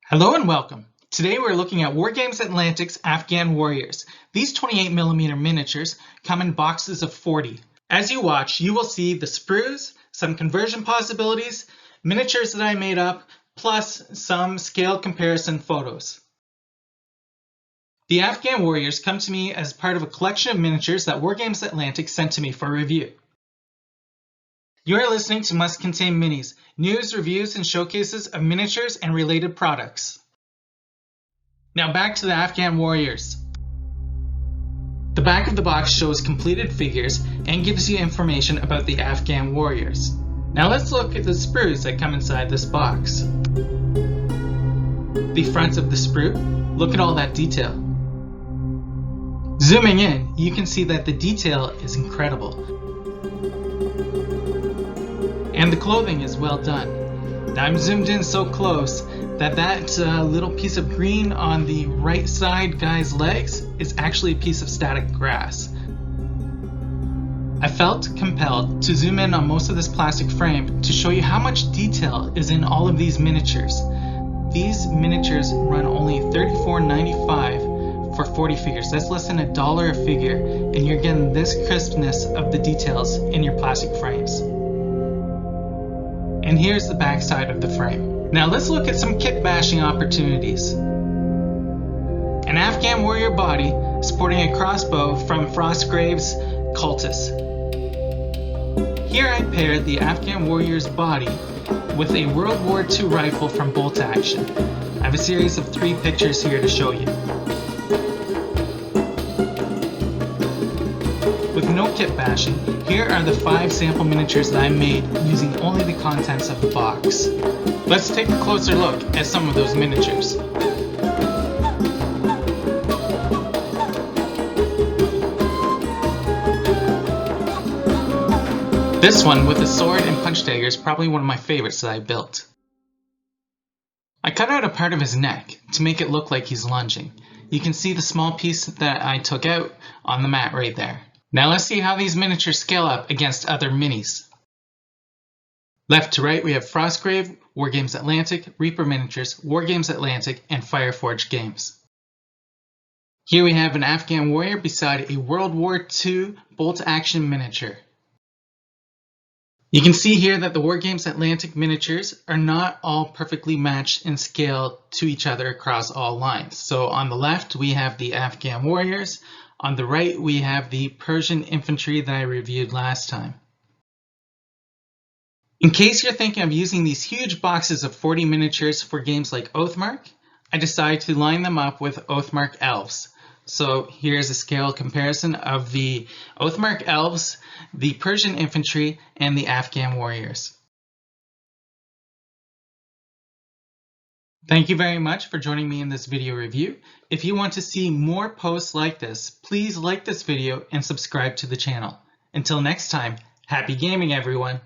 Hello and welcome. Today we're looking at Wargames Atlantic's Afghan Warriors. These 28mm miniatures come in boxes of 40. As you watch, you will see the sprues, some conversion possibilities, miniatures that I made up, plus some scale comparison photos. The Afghan Warriors come to me as part of a collection of miniatures that Wargames Atlantic sent to me for review. You are listening to Must Contain Minis, news, reviews, and showcases of miniatures and related products. Now back to the Afghan Warriors. The back of the box shows completed figures and gives you information about the Afghan Warriors. Now let's look at the sprues that come inside this box. The front of the sprue, look at all that detail. Zooming in, you can see that the detail is incredible. And the clothing is well done. Now I'm zoomed in so close that little piece of green on the right side guy's legs is actually a piece of static grass. I felt compelled to zoom in on most of this plastic frame to show you how much detail is in all of these miniatures. These miniatures run only $34.95 for 40 figures. That's less than $1 a figure, and you're getting this crispness of the details in your plastic frames. And here's the back side of the frame. Now let's look at some kit bashing opportunities. An Afghan warrior body sporting a crossbow from Frostgrave's cultists. Here I paired the Afghan warrior's body with a World War II rifle from Bolt Action. I have a series of 3 pictures here to show you. With no kit bashing, here are the 5 sample miniatures that I made using only the contents of the box. Let's take a closer look at some of those miniatures. This one with the sword and punch dagger is probably one of my favorites that I built. I cut out a part of his neck to make it look like he's lunging. You can see the small piece that I took out on the mat right there. Now let's see how these miniatures scale up against other minis. Left to right we have Frostgrave, Wargames Atlantic, Reaper Miniatures, Wargames Atlantic, and Fireforge Games. Here we have an Afghan warrior beside a World War II Bolt Action miniature. You can see here that the Wargames Atlantic miniatures are not all perfectly matched in scale to each other across all lines. So on the left we have the Afghan warriors. On the right, we have the Persian infantry that I reviewed last time. In case you're thinking of using these huge boxes of 40 miniatures for games like Oathmark, I decided to line them up with Oathmark elves. So here's a scale comparison of the Oathmark elves, the Persian infantry, and the Afghan warriors. Thank you very much for joining me in this video review. If you want to see more posts like this, please like this video and subscribe to the channel. Until next time, happy gaming everyone!